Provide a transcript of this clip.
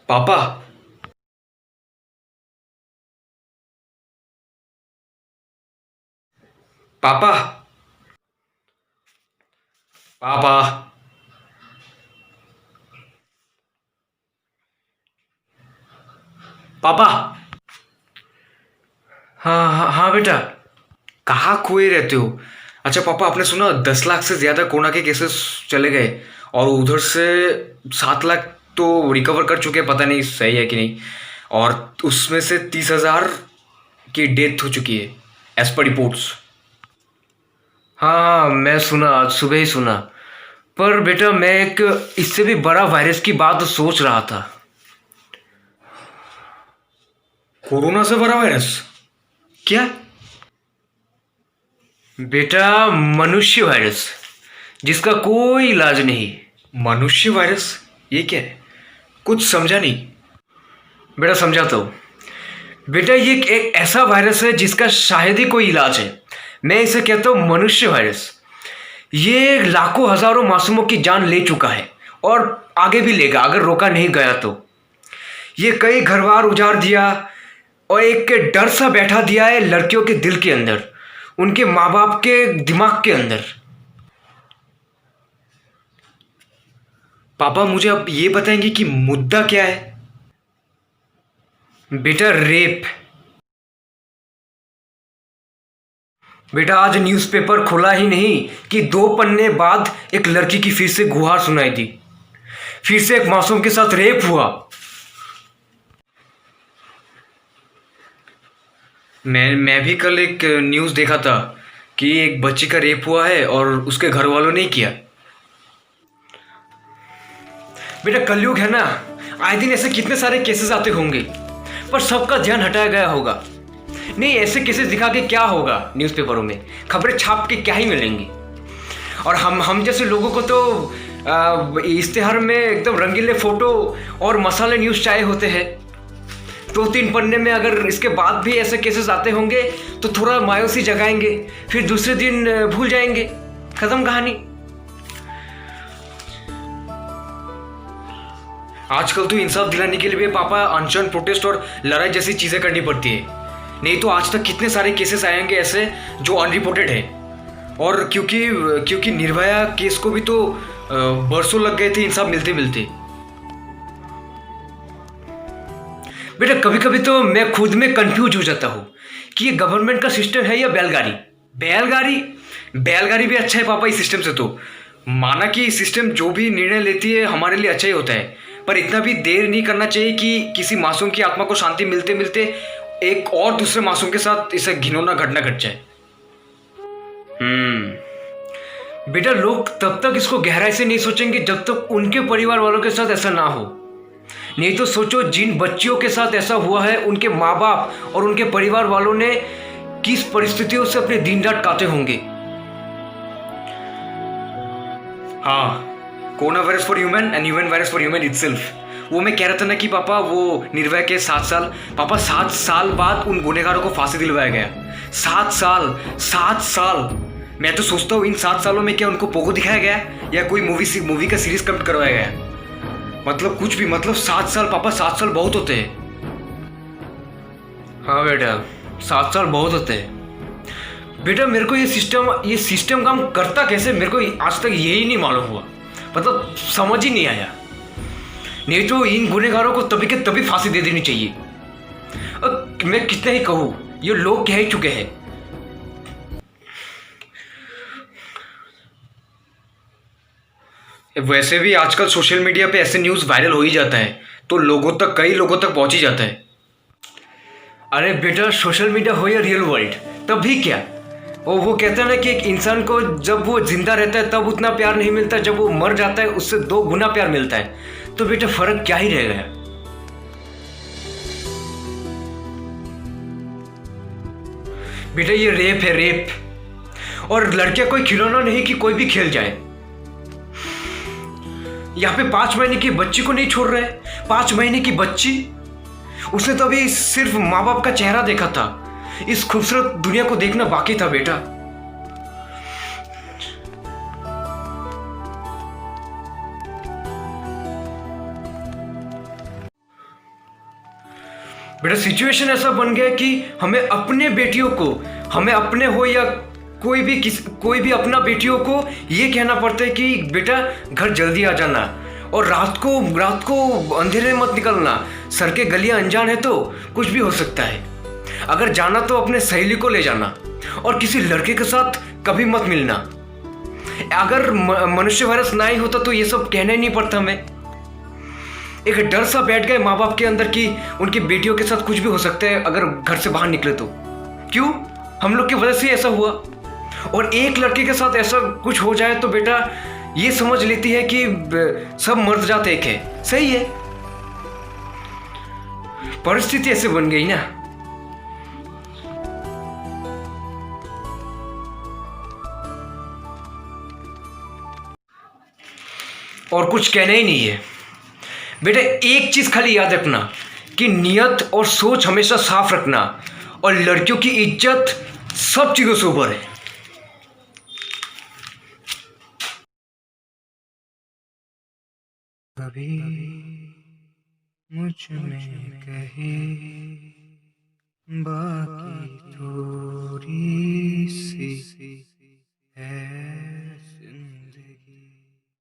पापा। पापा। पापा। पापा। हाँ हाँ हाँ बेटा। कहाँ खोए रहते हो? अच्छा पापा, आपने सुना 10 लाख से ज्यादा कोरोना के केसेस चले गए, और उधर से 7 लाख तो रिकवर कर चुके हैं, पता नहीं सही है कि नहीं। और उसमें से 30,000 की डेथ हो चुकी है, एज पर रिपोर्ट्स। हाँ हाँ, मैं सुना, आज सुबह ही सुना। पर बेटा मैं एक इससे भी बड़ा वायरस की बात सोच रहा था। कोरोना से बड़ा वायरस? क्या? बेटा, मनुष्य वायरस, जिसका कोई इलाज नहीं। मनुष्य वायरस? ये क्या है? कुछ समझा नहीं। बेटा समझाता हूँ। बेटा ये एक ऐसा वायरस है जिसका शायद ही कोई इलाज है। मैं इसे कहता हूँ मनुष्य वायरस। ये लाखों हजारों मासूमों की जान ले चुका है, और आगे भी लेगा अगर रोका नहीं गया तो। ये कई घर बार उजाड़ दिया, और एक डर सा बैठा दिया है लड़कियों के दिल के अंदर, उनके माँ बाप के दिमाग के अंदर। पापा मुझे अब ये बताएंगे कि मुद्दा क्या है? बेटा रेप। बेटा आज न्यूज़पेपर खुला ही नहीं कि 2 पन्ने बाद एक लड़की की फिर से गुहार सुनाई दी, फिर से एक मासूम के साथ रेप हुआ। मैं भी कल एक न्यूज़ देखा था कि एक बच्ची का रेप हुआ है और उसके घर वालों ने किया। बेटा कलयुग है ना, आए दिन ऐसे कितने सारे केसेस आते होंगे, पर सबका ध्यान हटाया गया होगा। नहीं, ऐसे केसेस दिखा के क्या होगा, न्यूज़पेपरों में खबरें छाप के क्या ही मिलेंगी। और हम जैसे लोगों को तो इश्तेहार में एकदम रंगीले फोटो और मसाले न्यूज़ चाहिए होते हैं। 2-3 पन्ने में अगर इसके बाद भी ऐसे केसेस आते होंगे तो थोड़ा मायूसी जगाएंगे, फिर दूसरे दिन भूल जाएंगे, खत्म कहानी। आजकल तो इंसाफ दिलाने के लिए भी पापा अनशन, प्रोटेस्ट और लड़ाई जैसी चीजें करनी पड़ती है। नहीं तो आज तक कितने सारे केसेस आएंगे ऐसे जो अनरिपोर्टेड है। और क्योंकि क्योंकि निर्भया केस को भी तो बरसों लग गए थे इंसाफ मिलते मिलते। बेटा कभी कभी तो मैं खुद में कंफ्यूज हो जाता हूँ कि ये गवर्नमेंट का सिस्टम है या बैलगाड़ी। बैलगाड़ी? बैलगाड़ी भी अच्छा है पापा इस सिस्टम से तो। माना कि सिस्टम जो भी निर्णय लेती है हमारे लिए अच्छा ही होता है, पर इतना भी देर नहीं करना चाहिए कि किसी मासूम की आत्मा को शांति मिलते मिलते एक और दूसरे मासूम के साथ इसे घिनौना घटना घट जाए। बेटा लोग तब तक इसको गहराई से नहीं सोचेंगे जब तक उनके परिवार वालों के साथ ऐसा ना हो। नहीं तो सोचो, जिन बच्चियों के साथ ऐसा हुआ है उनके माँ बाप और उनके परिवार वालों ने किस परिस्थितियों से अपने दिन रात काटे होंगे। हाँ, corona virus for human and human virus for human itself. वो मैं कह रहा था ना कि पापा वो निर्भया के 7 साल, पापा 7 साल बाद उन गुनहगारों को फांसी दिलवाया गया। 7 साल, 7 साल। मैं तो सोचता हूँ इन 7 सालों में क्या उनको पोगो दिखाया गया या कोई मूवी का सीरीज कम्प्लीट करवाया गया। मतलब कुछ भी, मतलब 7 साल पापा, 7 साल बहुत होते हैं। हाँ बेटा, 7 साल बहुत होते हैं। बेटा मेरे को ये सिस्टम काम करता कैसे, मेरे को आज तक यही नहीं मालूम हुआ, मतलब समझ ही नहीं आया। नहीं तो इन गुनहगारों को तभी के तभी फांसी दे देनी चाहिए। अब मैं कितना ही कहूँ, ये लोग कह ही चुके हैं। वैसे भी आजकल सोशल मीडिया पे ऐसे न्यूज़ वायरल हो ही जाता है, तो कई लोगों तक पहुंच ही जाता है। अरे बेटा सोशल मीडिया हो या रियल वर्ल्ड, तब भी क्या। वो कहता है ना कि एक इंसान को जब वो जिंदा रहता है तब उतना प्यार नहीं मिलता, जब वो मर जाता है उससे 2 गुना प्यार मिलता है। तो बेटा फर्क क्या ही रह गया। बेटा ये रेप है, रेप। और लड़कियां कोई खिलौना नहीं कि कोई भी खेल जाए। यहाँ पे 5 महीने की बच्ची को नहीं छोड़ रहे। 5 महीने की बच्ची, उसने तो अभी सिर्फ माँ बाप का चेहरा देखा था, इस खूबसूरत दुनिया को देखना बाकी था बेटा। बेटा सिचुएशन ऐसा बन गया है कि हमें अपने बेटियों को, हमें अपने हो या कोई भी अपना बेटियों को ये कहना पड़ता है कि बेटा घर जल्दी आ जाना, और रात को अंधेरे में मत निकलना, सर के गलियां अनजान है तो कुछ भी हो सकता है। अगर जाना तो अपने सहेली को ले जाना, और किसी लड़के के साथ कभी मत मिलना। अगर मनुष्य वायरस ना ही होता तो ये सब कहना ही नहीं पड़ता हमें। एक डर सा बैठ गया माँ बाप के अंदर कि उनकी बेटियों के साथ कुछ भी हो सकता है अगर घर से बाहर निकले तो। क्यों? हम लोग की वजह से ऐसा हुआ। और एक लड़के के साथ ऐसा कुछ हो जाए तो बेटा ये समझ लेती है कि सब मर्द जात एक है। सही है, परिस्थिति ऐसे बन गई ना। और कुछ कहना ही नहीं है बेटा। एक चीज खाली याद रखना कि नियत और सोच हमेशा साफ रखना, और लड़कियों की इज्जत सब चीजों से ऊपर है। कभी मुझ में कहीं बाकी